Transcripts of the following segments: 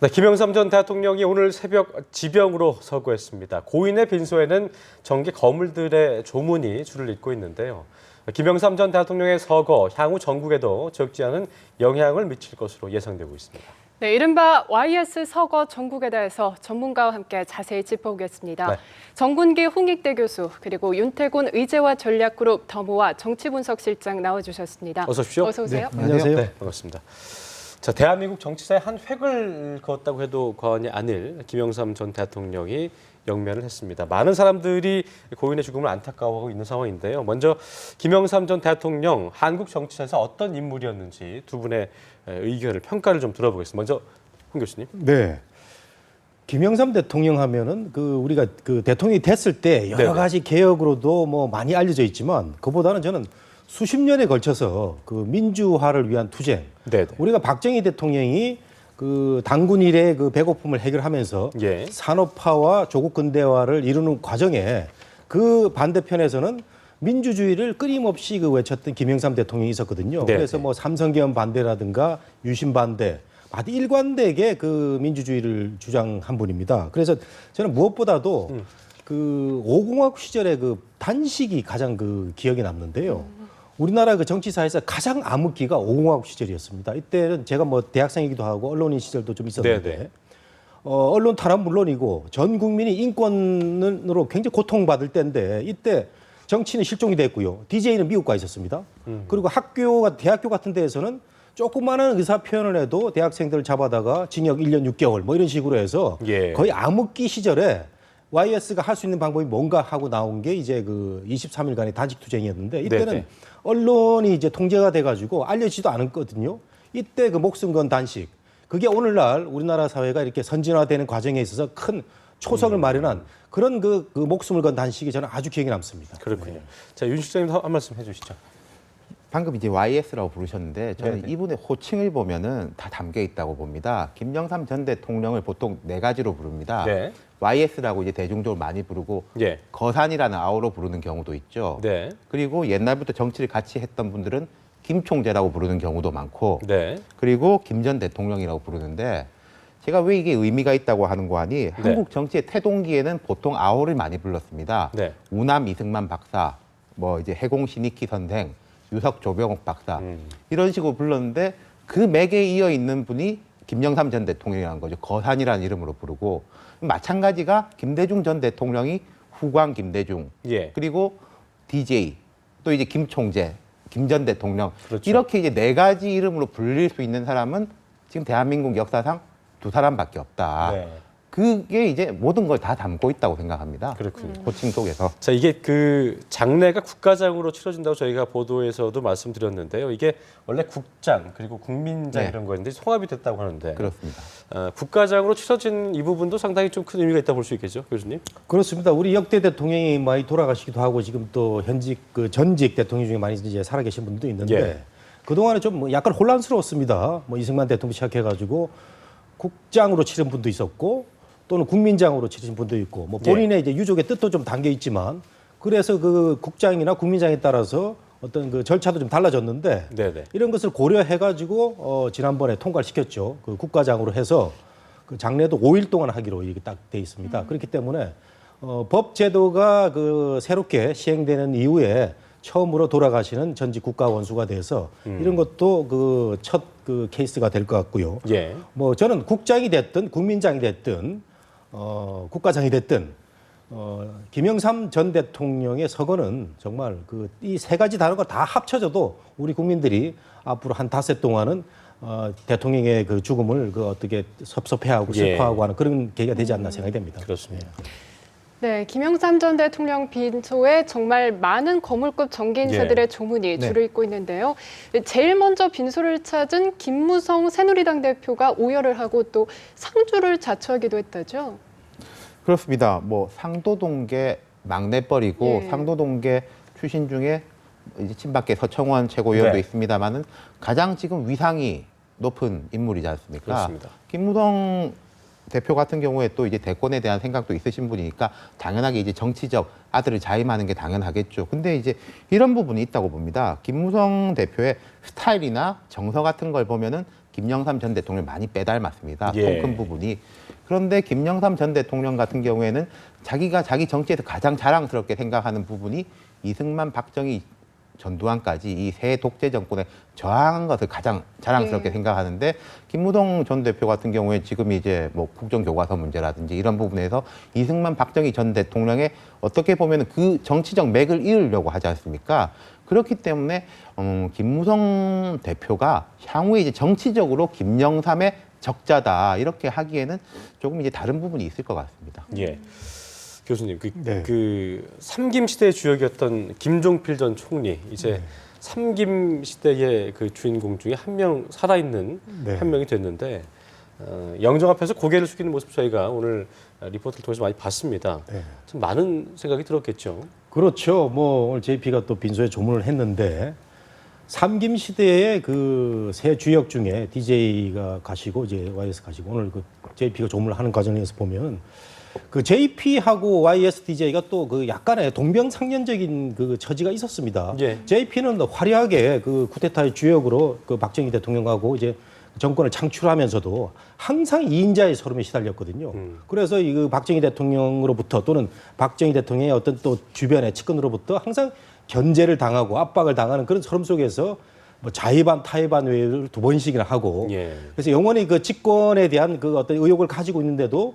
네, 김영삼 전 대통령이 오늘 새벽 지병으로 서거했습니다. 고인의 빈소에는 정계 거물들의 조문이 줄을 잇고 있는데요. 김영삼 전 대통령의 서거, 향후 전국에도 적지 않은 영향을 미칠 것으로 예상되고 있습니다. 네, 이른바 YS 서거 전국에 대해서 전문가와 함께 자세히 짚어보겠습니다. 네. 정군기 홍익대 교수, 그리고 윤태곤 의제와 전략그룹 더모아 정치분석실장 나와주셨습니다. 어서 오십시오. 어서 오세요. 네, 안녕하세요. 네, 반갑습니다. 자, 대한민국 정치사에 한 획을 그었다고 해도 과언이 아닐 김영삼 전 대통령이 영면을 했습니다. 많은 사람들이 고인의 죽음을 안타까워하고 있는 상황인데요. 먼저 김영삼 전 대통령 한국 정치사에서 어떤 인물이었는지 두 분의 의견을 평가를 좀 들어보겠습니다. 먼저 홍 교수님. 네. 김영삼 대통령 하면은 우리가 대통령이 됐을 때 여러 네네. 가지 개혁으로도 뭐 많이 알려져 있지만 그보다는 저는 수십 년에 걸쳐서 민주화를 위한 투쟁. 네네. 우리가 박정희 대통령이 당군 일의 배고픔을 해결하면서 예. 산업화와 조국 근대화를 이루는 과정에 그 반대편에서는 민주주의를 끊임없이 외쳤던 김영삼 대통령이 있었거든요. 네, 그래서 네. 뭐 삼성계엄 반대라든가 유신 반대, 아주 일관되게 민주주의를 주장한 분입니다. 그래서 저는 무엇보다도 5공화국 시절의 단식이 가장 기억에 남는데요. 우리나라 정치사에서 가장 암흑기가 5공화국 시절이었습니다. 이때는 제가 뭐 대학생이기도 하고 언론인 시절도 좀 있었는데 네네. 언론 탄압 물론이고 전 국민이 인권으로 굉장히 고통받을 때인데 이때 정치는 실종이 됐고요. DJ는 미국 가 있었습니다. 그리고 대학교 같은 데에서는 조그마한 의사 표현을 해도 대학생들을 잡아다가 징역 1년 6개월 뭐 이런 식으로 해서 예. 거의 암흑기 시절에 YS가 할 수 있는 방법이 뭔가 하고 나온 게 이제 23일간의 단식 투쟁이었는데 이때는 네네. 언론이 이제 통제가 돼가지고 알려지도 않았거든요. 이때 목숨 건 단식. 그게 오늘날 우리나라 사회가 이렇게 선진화되는 과정에 있어서 큰 초석을 마련한 그런 목숨을 건 단식이 저는 아주 기억에 남습니다. 그렇군요. 자, 윤 실장님 한 말씀 해주시죠. 방금 이제 YS라고 부르셨는데 저는 네네. 이분의 호칭을 보면은 다 담겨 있다고 봅니다. 김영삼 전 대통령을 보통 네 가지로 부릅니다. 네. YS라고 이제 대중적으로 많이 부르고 예. 거산이라는 아우로 부르는 경우도 있죠. 네. 그리고 옛날부터 정치를 같이 했던 분들은 김 총재라고 부르는 경우도 많고 네. 그리고 김 전 대통령이라고 부르는데 제가 왜 이게 의미가 있다고 하는 거 하니 한국 정치의 태동기에는 보통 아우를 많이 불렀습니다. 네. 우남 이승만 박사, 뭐 이제 해공 신익희 선생, 유석 조병옥 박사 이런 식으로 불렀는데 그 맥에 이어 있는 분이 김영삼 전 대통령이라는 거죠. 거산이라는 이름으로 부르고 마찬가지가 김대중 전 대통령이 후광 김대중 예. 그리고 DJ 또 이제 김 총재, 김 전 대통령 그렇죠. 이렇게 이제 네 가지 이름으로 불릴 수 있는 사람은 지금 대한민국 역사상 두 사람밖에 없다. 네. 그게 이제 모든 걸 다 담고 있다고 생각합니다. 그렇군요. 호칭 속에서. 자, 이게 장례가 국가장으로 치러진다고 저희가 보도에서도 말씀드렸는데요. 이게 원래 국장 그리고 국민장 네. 이런 거였는데 송합이 됐다고 하는데 그렇습니다. 국가장으로 치러진 이 부분도 상당히 좀 큰 의미가 있다고 볼 수 있겠죠, 교수님? 그렇습니다. 우리 역대 대통령이 많이 돌아가시기도 하고 지금 또 현직 전직 대통령 중에 많이 이제 살아계신 분도 있는데 예. 그동안에 좀 약간 혼란스러웠습니다. 뭐 이승만 대통령 시작해가지고 국장으로 치른 분도 있었고 또는 국민장으로 치르신 분도 있고 뭐 본인의 이제 유족의 뜻도 좀 담겨 있지만 그래서 국장이나 국민장에 따라서 어떤 절차도 좀 달라졌는데 네네. 이런 것을 고려해가지고 지난번에 통과를 시켰죠. 국가장으로 해서 장례도 5일 동안 하기로 이렇게 딱 돼 있습니다. 그렇기 때문에 법 제도가 새롭게 시행되는 이후에 처음으로 돌아가시는 전직 국가 원수가 돼서 이런 것도 첫 케이스가 될 것 같고요. 예. 뭐 저는 국장이 됐든 국민장이 됐든 국가장이 됐든 김영삼 전 대통령의 서거는 정말 이 세 가지 단어가 다 합쳐져도 우리 국민들이 앞으로 한 닷새 동안은 대통령의 죽음을 어떻게 섭섭해하고 예. 슬퍼하고 하는 그런 계기가 되지 않나 생각이 됩니다. 그렇습니다. 네, 김영삼 전 대통령 빈소에 정말 많은 거물급 정계 인사들의 조문이 줄을 잇고 있는데요. 제일 먼저 빈소를 찾은 김무성 새누리당 대표가 오열을 하고 또 상주를 자처하기도 했다죠. 그렇습니다. 뭐 상도동계 막내뻘이고 예. 상도동계 출신 중에 이제 친박계 서청원 최고위원도 네. 있습니다만은 가장 지금 위상이 높은 인물이지 않습니까? 그렇습니다. 김무성 대표 같은 경우에 또 이제 대권에 대한 생각도 있으신 분이니까 당연하게 이제 정치적 아들을 자임하는 게 당연하겠죠. 근데 이제 이런 부분이 있다고 봅니다. 김무성 대표의 스타일이나 정서 같은 걸 보면은 김영삼 전 대통령을 많이 빼닮았습니다. 예. 큰 부분이. 그런데 김영삼 전 대통령 같은 경우에는 자기가 자기 정치에서 가장 자랑스럽게 생각하는 부분이 이승만, 박정희, 전두환까지 이 세 독재 정권에 저항한 것을 가장 자랑스럽게 예. 생각하는데 김무성 전 대표 같은 경우에 지금 이제 뭐 국정교과서 문제라든지 이런 부분에서 이승만, 박정희 전 대통령의 어떻게 보면 그 정치적 맥을 이으려고 하지 않습니까? 그렇기 때문에 김무성 대표가 향후에 이제 정치적으로 김영삼의 적자다 이렇게 하기에는 조금 이제 다른 부분이 있을 것 같습니다. 예. 교수님, 네. 그 삼김 시대의 주역이었던 김종필 전 총리 이제 삼김 시대의 그 주인공 중에 한 명 살아있는 네. 한 명이 됐는데 영정 앞에서 고개를 숙이는 모습 저희가 오늘 리포트를 통해서 많이 봤습니다. 네. 참 많은 생각이 들었겠죠. 그렇죠. 뭐 오늘 JP가 또 빈소에 조문을 했는데 삼김 시대의 그 세 주역 중에 DJ가 가시고 이제 YS 가시고 오늘 그 JP가 조문을 하는 과정에서 보면 그 JP하고 YSDJ가 또 그 약간의 동병상련적인 그 처지가 있었습니다. 예. JP는 화려하게 그 쿠데타의 주역으로 그 박정희 대통령하고 이제 정권을 창출하면서도 항상 이인자의 서름에 시달렸거든요. 그래서 이 그 박정희 대통령으로부터 또는 박정희 대통령의 어떤 또 주변의 측근으로부터 항상 견제를 당하고 압박을 당하는 그런 서름 속에서 뭐 자의반 타의반 외를 두 번씩이나 하고 예. 그래서 영원히 그 집권에 대한 그 어떤 의욕을 가지고 있는데도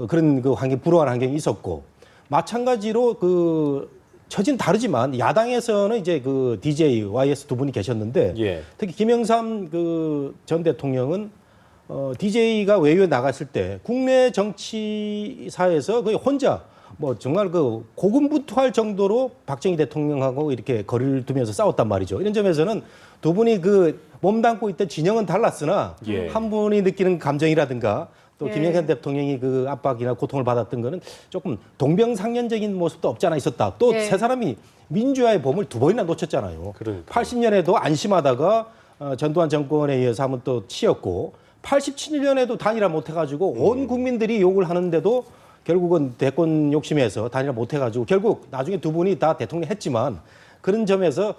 그런 그 환경, 불우한 환경이 있었고 마찬가지로 그 처지는 다르지만 야당에서는 이제 그 DJ, YS 두 분이 계셨는데 예. 특히 김영삼 그 전 대통령은 DJ가 외유에 나갔을 때 국내 정치사에서 거의 혼자 뭐 정말 그 고군분투할 정도로 박정희 대통령하고 이렇게 거리를 두면서 싸웠단 말이죠. 이런 점에서는 두 분이 그 몸담고 있던 진영은 달랐으나 예. 한 분이 느끼는 감정이라든가 또 예. 김영삼 대통령이 그 압박이나 고통을 받았던 거는 조금 동병상련적인 모습도 없지 않아 있었다. 또 예. 세 사람이 민주화의 봄을 두 번이나 놓쳤잖아요. 그러니까요. 80년에도 안심하다가 전두환 정권에 의해서 한번 또 치였고 87년에도 단일화 못해가지고 온 국민들이 욕을 하는데도 결국은 대권 욕심에서 단일화 못해가지고 결국 나중에 두 분이 다 대통령 했지만 그런 점에서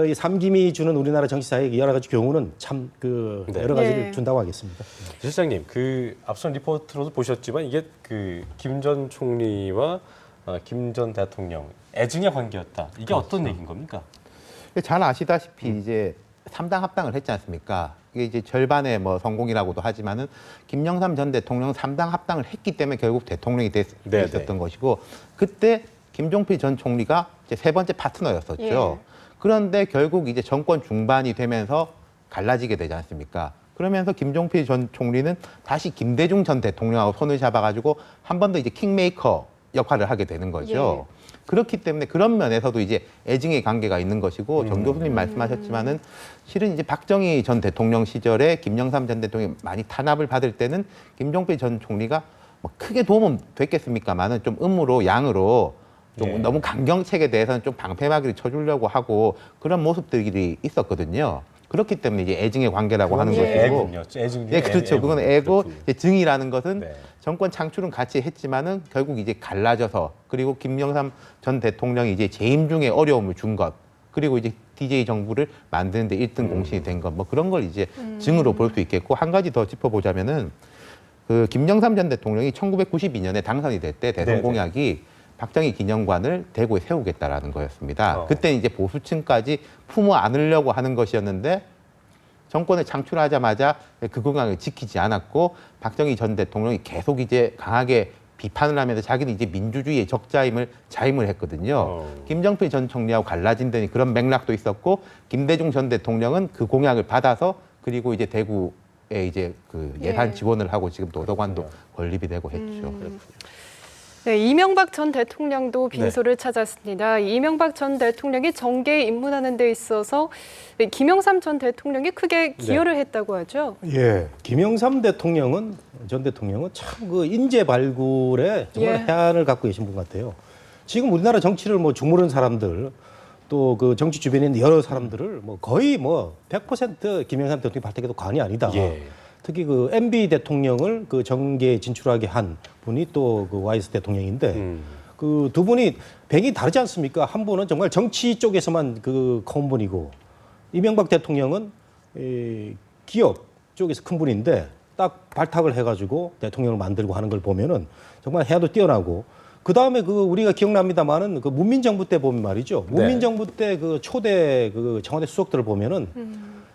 이 삼김이 주는 우리나라 정치사의 여러 가지 교훈은 참 그 네. 여러 가지를 네. 준다고 하겠습니다. 실장님, 그 앞선 리포트로도 보셨지만 이게 그 김 전 총리와 김 전 대통령 애증의 관계였다. 이게 어떤 얘기인 겁니까? 잘 아시다시피 이제 3당 합당을 했지 않습니까? 이게 이제 절반의 뭐 성공이라고도 하지만은 김영삼 전 대통령은 3당 합당을 했기 때문에 결국 대통령이 네, 있었던 네. 것이고 그때 김종필 전 총리가 이제 세 번째 파트너였었죠. 예. 그런데 결국 이제 정권 중반이 되면서 갈라지게 되지 않습니까? 그러면서 김종필 전 총리는 다시 김대중 전 대통령하고 손을 잡아가지고 한 번 더 이제 킹메이커 역할을 하게 되는 거죠. 그렇기 때문에 그런 면에서도 이제 애증의 관계가 있는 것이고 정 교수님 말씀하셨지만은 실은 이제 박정희 전 대통령 시절에 김영삼 전 대통령이 많이 탄압을 받을 때는 김종필 전 총리가 뭐 크게 도움은 됐겠습니까만은 좀 음으로 양으로 좀 예. 너무 강경책에 대해서는 좀 방패막이를 쳐주려고 하고 그런 모습들이 있었거든요. 그렇기 때문에 이제 애증의 관계라고 하는 그건 것이고. 애군요. 애증. 네, 그렇죠. 그건 애고 그렇군요. 이제 증이라는 것은 네. 정권 창출은 같이 했지만은 결국 이제 갈라져서 그리고 김영삼 전 대통령이 이제 재임 중에 어려움을 준 것 그리고 이제 DJ 정부를 만드는데 1등 공신이 된 것 뭐 그런 걸 이제 증으로 볼 수 있겠고 한 가지 더 짚어보자면은 그 김영삼 전 대통령이 1992년에 당선이 될 때 대선 네네. 공약이 박정희 기념관을 대구에 세우겠다라는 거였습니다. 어. 그때 이제 보수층까지 품어 안으려고 하는 것이었는데 정권을 창출하자마자 그 공약을 지키지 않았고 박정희 전 대통령이 계속 이제 강하게 비판을 하면서 자기는 이제 민주주의의 적자임을 자임을 했거든요. 김정필 전 총리하고 갈라진 데는 그런 맥락도 있었고 김대중 전 대통령은 그 공약을 받아서 그리고 이제 대구에 이제 그 예산 예. 지원을 하고 지금 도서관도 건립이 되고 했죠. 네, 이명박 전 대통령도 빈소를 찾았습니다. 이명박 전 대통령이 정계에 입문하는 데 있어서 김영삼 전 대통령이 크게 기여를 했다고 하죠. 예, 김영삼 전 대통령은 참 그 인재 발굴에 정말 예. 해안을 갖고 계신 분 같아요. 지금 우리나라 정치를 뭐 주무르는 사람들 또 그 정치 주변에 있는 여러 사람들을 뭐 거의 뭐 100% 김영삼 대통령 발탁에도 관이 아니다. 예. 특히 그 MB 대통령을 그 정계에 진출하게 한 분이 또 그 YS 대통령인데 그 두 분이 백이 다르지 않습니까? 한 분은 정말 정치 쪽에서만 그 커온 분이고 이명박 대통령은 기업 쪽에서 큰 분인데 딱 발탁을 해가지고 대통령을 만들고 하는 걸 보면은 정말 해도 뛰어나고 그 다음에 그 우리가 기억납니다만은 그 문민정부 때 보면 말이죠. 네. 문민정부 때 그 초대 그 청와대 수석들을 보면은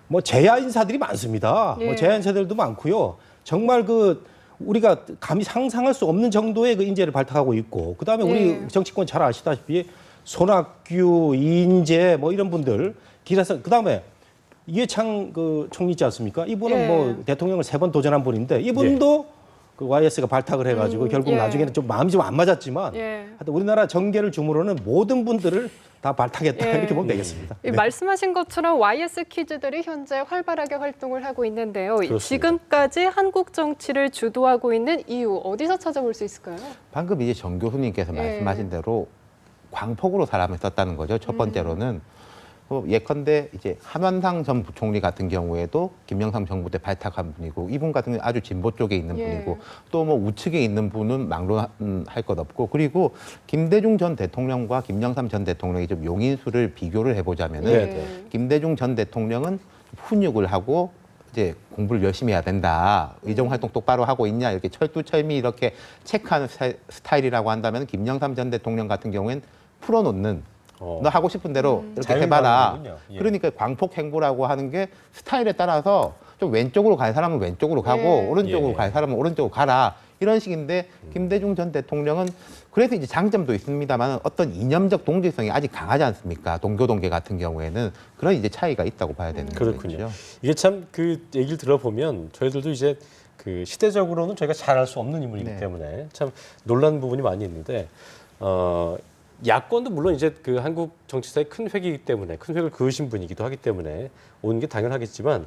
뭐 재야 인사들이 많습니다. 예. 뭐 재야 인사들도 많고요. 정말 그 우리가 감히 상상할 수 없는 정도의 그 인재를 발탁하고 있고 그 다음에 우리 예. 정치권 잘 아시다시피 손학규, 이인재 뭐 이런 분들 길에서 그 다음에 이회창 그 총리 있지 않습니까? 이분은 예. 뭐 대통령을 3번 도전한 분인데 이분도 그 YS가 발탁을 해가지고 결국 예. 나중에는 좀 마음이 좀 안 맞았지만 예. 하여튼 우리나라 정계를 주무르는 모든 분들을 다 발탁했다 예. 이렇게 보면 되겠습니다. 이 말씀하신 것처럼 YS 키즈들이 현재 활발하게 활동을 하고 있는데요. 그렇습니다. 지금까지 한국 정치를 주도하고 있는 이유 어디서 찾아볼 수 있을까요? 방금 이제 정 교수님께서 예. 말씀하신 대로 광폭으로 사람을 썼다는 거죠. 첫 번째로는 예컨대 이제 한완상 전 부총리 같은 경우에도 김영삼 정부 때 발탁한 분이고 이분 같은 경우는 아주 진보 쪽에 있는 예. 분이고 또 뭐 우측에 있는 분은 막론할 것 없고 그리고 김대중 전 대통령과 김영삼 전 대통령이 좀 용인수를 비교를 해보자면은 네. 김대중 전 대통령은 훈육을 하고 이제 공부를 열심히 해야 된다. 의정 활동 똑바로 하고 있냐 이렇게 철두철미 이렇게 체크하는 스타일이라고 한다면 김영삼 전 대통령 같은 경우엔 풀어놓는 너 하고 싶은 대로 이렇게 자유를 해봐라. 가는군요. 예. 그러니까 광폭 행보라고 하는 게 스타일에 따라서 좀 왼쪽으로 갈 사람은 왼쪽으로 가고 예. 오른쪽으로 예. 갈 사람은 오른쪽으로 가라. 이런 식인데 김대중 전 대통령은 그래서 이제 장점도 있습니다만 어떤 이념적 동질성이 아직 강하지 않습니까? 동교동계 같은 경우에는 그런 이제 차이가 있다고 봐야 되는 그렇군요. 거죠. 이게 참 그 얘기를 들어보면 저희들도 이제 그 시대적으로는 저희가 잘 알 수 없는 인물이기 네. 때문에 참 놀란 부분이 많이 있는데 야권도 물론 이제 그 한국 정치사의 큰 획이기 때문에 큰 획을 그으신 분이기도 하기 때문에 오는 게 당연하겠지만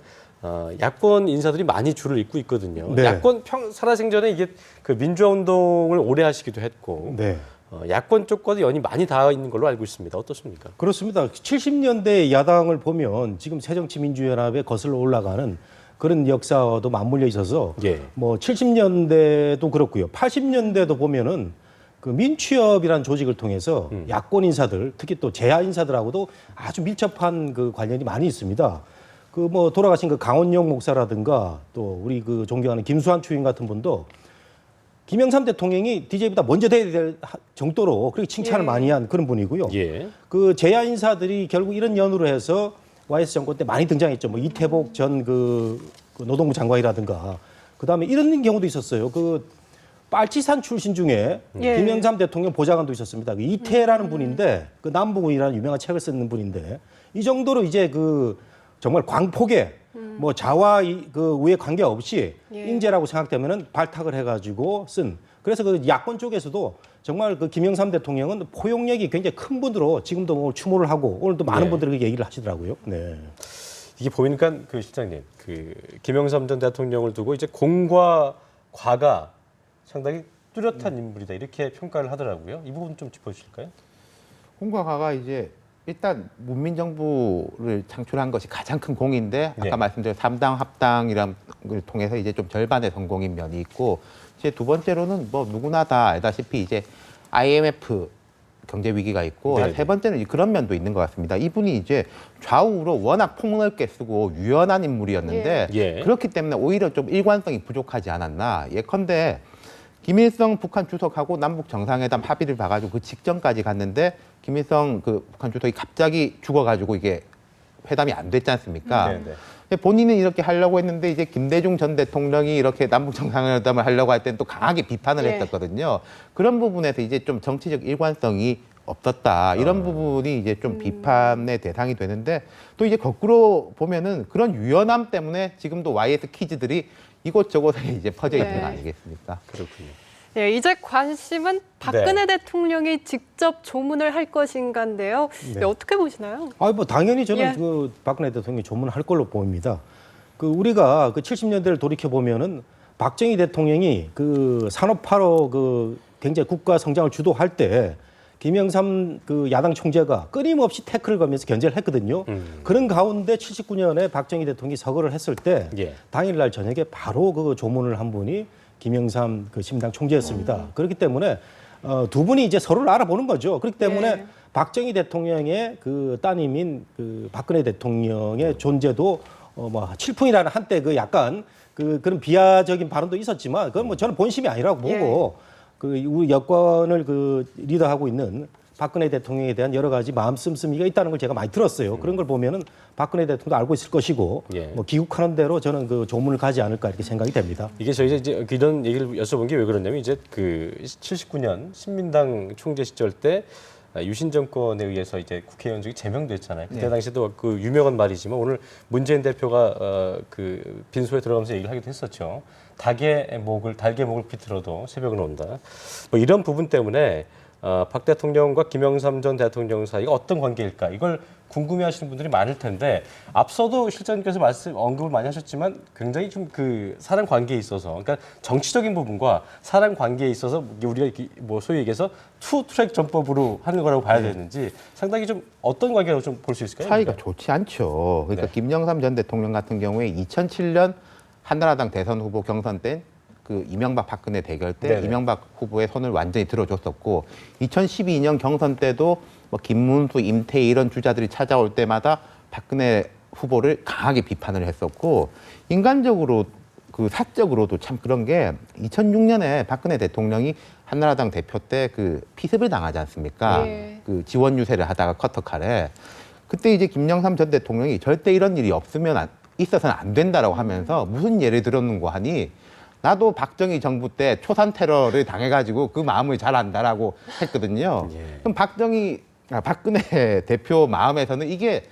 야권 인사들이 많이 줄을 잇고 있거든요. 네. 야권 살아생전에 이게 그 민주화 운동을 오래 하시기도 했고 네. 야권 쪽과도 연이 많이 닿아 있는 걸로 알고 있습니다. 어떻습니까? 그렇습니다. 70년대 야당을 보면 지금 새정치민주연합에 거슬러 올라가는 그런 역사도 맞물려 있어서 예. 뭐 70년대도 그렇고요. 80년대도 보면은 그 민취협이라는 조직을 통해서 야권 인사들, 특히 또 재야 인사들하고도 아주 밀접한 그 관련이 많이 있습니다. 그 뭐 돌아가신 그 강원영 목사라든가 또 우리 그 존경하는 김수환 추인 같은 분도 김영삼 대통령이 DJ보다 먼저 돼야 될 정도로 그렇게 칭찬을 예. 많이 한 그런 분이고요. 예. 그 재야 인사들이 결국 이런 연으로 해서 YS 정권 때 많이 등장했죠. 뭐 이태복 전 그 노동부 장관이라든가 그다음에 이런 경우도 있었어요. 그 빨치산 출신 중에 예. 김영삼 대통령 보좌관도 있었습니다. 그 이태라는 분인데 그 남북이라는 유명한 책을 쓰는 분인데 이 정도로 이제 그 정말 광폭의 뭐 자와 그 우에 관계 없이 예. 인재라고 생각되면은 발탁을 해가지고 쓴. 그래서 그 야권 쪽에서도 정말 그 김영삼 대통령은 포용력이 굉장히 큰 분으로 지금도 뭐 추모를 하고 오늘도 많은 네. 분들이 그렇게 얘기를 하시더라고요. 네. 이게 보니까 그 실장님, 그 김영삼 전 대통령을 두고 이제 공과 과가 상당히 뚜렷한 인물이다 이렇게 평가를 하더라고요. 이 부분 좀 짚어주실까요? 홍과가가 이제 일단 문민정부를 창출한 것이 가장 큰 공인데 아까 네. 말씀드린 3당 합당이란 걸 통해서 이제 좀 절반의 성공인 면이 있고 이제 두 번째로는 뭐 누구나 다 알다시피 이제 IMF 경제 위기가 있고 네네. 세 번째는 그런 면도 있는 것 같습니다. 이분이 이제 좌우로 워낙 폭넓게 쓰고 유연한 인물이었는데 예. 그렇기 때문에 오히려 좀 일관성이 부족하지 않았나. 예컨대 김일성 북한 주석하고 남북 정상회담 합의를 봐가지고 그 직전까지 갔는데 김일성 그 북한 주석이 갑자기 죽어가지고 이게 회담이 안 됐지 않습니까? 네네. 근데 본인은 이렇게 하려고 했는데 이제 김대중 전 대통령이 이렇게 남북 정상회담을 하려고 할 때는 또 강하게 비판을 예. 했었거든요. 그런 부분에서 이제 좀 정치적 일관성이 없었다. 이런 부분이 이제 좀 비판의 대상이 되는데 또 이제 거꾸로 보면은 그런 유연함 때문에 지금도 YS 키즈들이 이곳저곳에 이제 퍼져 있는 네. 거 아니겠습니까? 그렇군요. 네, 이제 관심은 박근혜 대통령이 직접 조문을 할 것인가인데요. 네, 어떻게 보시나요? 아, 뭐 당연히 저는 예. 그 박근혜 대통령이 조문할 걸로 보입니다. 그 우리가 그 70년대를 돌이켜 보면은 박정희 대통령이 그 산업화로 그 굉장히 국가 성장을 주도할 때 김영삼 그 야당 총재가 끊임없이 태클을 걸면서 견제를 했거든요. 그런 가운데 79년에 박정희 대통령이 서거를 했을 때 예. 당일날 저녁에 바로 그 조문을 한 분이 김영삼 그 신당 총재였습니다. 그렇기 때문에 두 분이 이제 서로를 알아보는 거죠. 그렇기 때문에 네. 박정희 대통령의 그 따님인 그 박근혜 대통령의 존재도 뭐 칠풍이라는 한때 그 약간 그런 비하적인 발언도 있었지만 그건 뭐 저는 본심이 아니라고 보고 그 우리 여권을 그 리더하고 있는 박근혜 대통령에 대한 여러 가지 마음 씀씀이가 있다는 걸 제가 많이 들었어요. 그런 걸 보면은 박근혜 대통령도 알고 있을 것이고 뭐 귀국하는 대로 저는 그 조문을 가지 않을까 이렇게 생각이 됩니다. 이게 저희 이제 이런 얘기를 여쭤본 게 왜 그러냐면 이제 그 79년 신민당 총재 시절 때 유신 정권에 의해서 이제 국회의원직이 제명됐잖아요. 그때 당시에도 그 유명한 말이지만 오늘 문재인 대표가 그 빈소에 들어가면서 얘기를 하기도 했었죠. 달개 목을 비틀어도 새벽은 온다. 뭐 이런 부분 때문에 박 대통령과 김영삼 전 대통령 사이가 어떤 관계일까? 이걸 궁금해하시는 분들이 많을 텐데 앞서도 실장님께서 언급을 많이 하셨지만 굉장히 좀 그 사람 관계에 있어서, 그러니까 정치적인 부분과 사람 관계에 있어서 우리가 뭐 소위 얘기해서 투트랙 전법으로 하는 거라고 봐야 되는지 상당히 좀 어떤 관계라고 좀 볼 수 있을까요? 차이가 좋지 않죠. 그러니까 김영삼 전 대통령 같은 경우에 2007년 한나라당 대선 후보 경선 때 그 이명박 박근혜 대결 때 네네. 이명박 후보의 손을 완전히 들어줬었고 2012년 경선 때도 뭐 김문수, 임태희 이런 주자들이 찾아올 때마다 박근혜 후보를 강하게 비판을 했었고 인간적으로 그 사적으로도 참 그런 게 2006년에 박근혜 대통령이 한나라당 대표 때 그 피습을 당하지 않습니까? 그 지원 유세를 하다가 커터칼에 그때 이제 김영삼 전 대통령이 절대 이런 일이 있어서는 안 된다라고 하면서 무슨 예를 들었는고 하니 나도 박정희 정부 때 초산 테러를 당해가지고 그 마음을 잘 안다라고 했거든요. 그럼 박근혜 대표 마음에서는 이게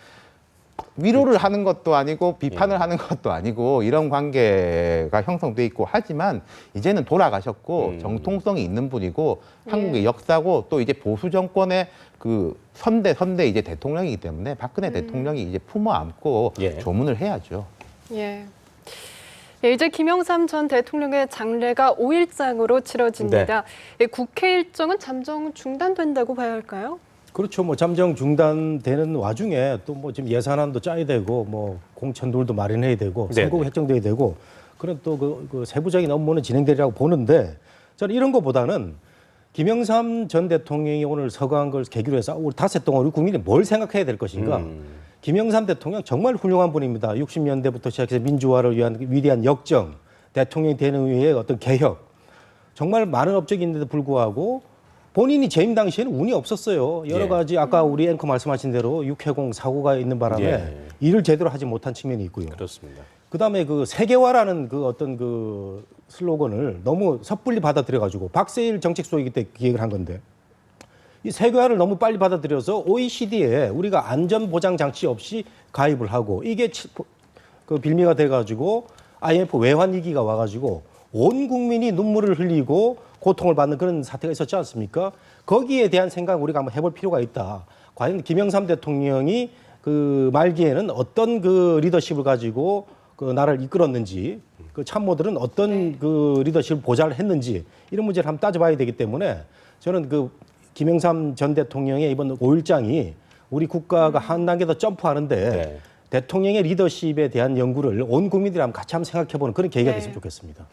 위로를 하는 것도 아니고 비판을 하는 것도 아니고 이런 관계가 형성돼 있고 하지만 이제는 돌아가셨고 정통성이 있는 분이고 한국의 역사고 또 이제 보수 정권의 그 선대 이제 대통령이기 때문에 박근혜 대통령이 이제 품어 안고 조문을 해야죠. 예. 네, 이제 김영삼 전 대통령의 장례가 5일장으로 치러집니다. 국회 일정은 잠정 중단된다고 봐야 할까요? 그렇죠. 뭐 잠정 중단되는 와중에 또 뭐 지금 예산안도 짜야 되고 뭐 공천들도 마련해야 되고 선거구 획정돼야 되고 그런 또 그 세부적인 업무는 진행되리라고 보는데 저는 이런 것보다는 김영삼 전 대통령이 오늘 서거한 걸 계기로 해서 우리 닷새 동안 우리 국민이 뭘 생각해야 될 것인가. 김영삼 대통령 정말 훌륭한 분입니다. 60년대부터 시작해서 민주화를 위한 위대한 역정, 대통령이 되는 위해 어떤 개혁, 정말 많은 업적이 있는데도 불구하고 본인이 재임 당시에는 운이 없었어요. 여러 가지 아까 우리 앵커 말씀하신 대로 육해공 사고가 있는 바람에 일을 제대로 하지 못한 측면이 있고요. 그렇습니다. 그다음에 그 세계화라는 그 어떤 그 슬로건을 너무 섣불리 받아들여가지고 박세일 정책수석이 그때 기획을 한 건데 이 세계화를 너무 빨리 받아들여서 OECD에 우리가 안전보장 장치 없이 가입을 하고 이게 그 빌미가 돼가지고 IMF 외환 위기가 와가지고 온 국민이 눈물을 흘리고 고통을 받는 그런 사태가 있었지 않습니까? 거기에 대한 생각 우리가 한번 해볼 필요가 있다. 과연 김영삼 대통령이 그 말기에는 어떤 그 리더십을 가지고 그 나라를 이끌었는지, 그 참모들은 어떤 그 리더십을 보좌를 했는지 이런 문제를 한번 따져봐야 되기 때문에 저는 그 김영삼 전 대통령의 이번 5일장이 우리 국가가 한 단계 더 점프하는데 대통령의 리더십에 대한 연구를 온 국민들이 한번 같이 한번 생각해보는 그런 계기가 됐으면 좋겠습니다.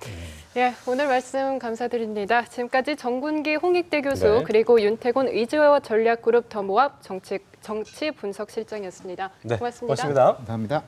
예, 오늘 말씀 감사드립니다. 지금까지 정군기 홍익대 교수 그리고 윤태곤 의지와 전략그룹 더모압 정치 분석실장이었습니다. 네, 고맙습니다. 고맙습니다. 감사합니다.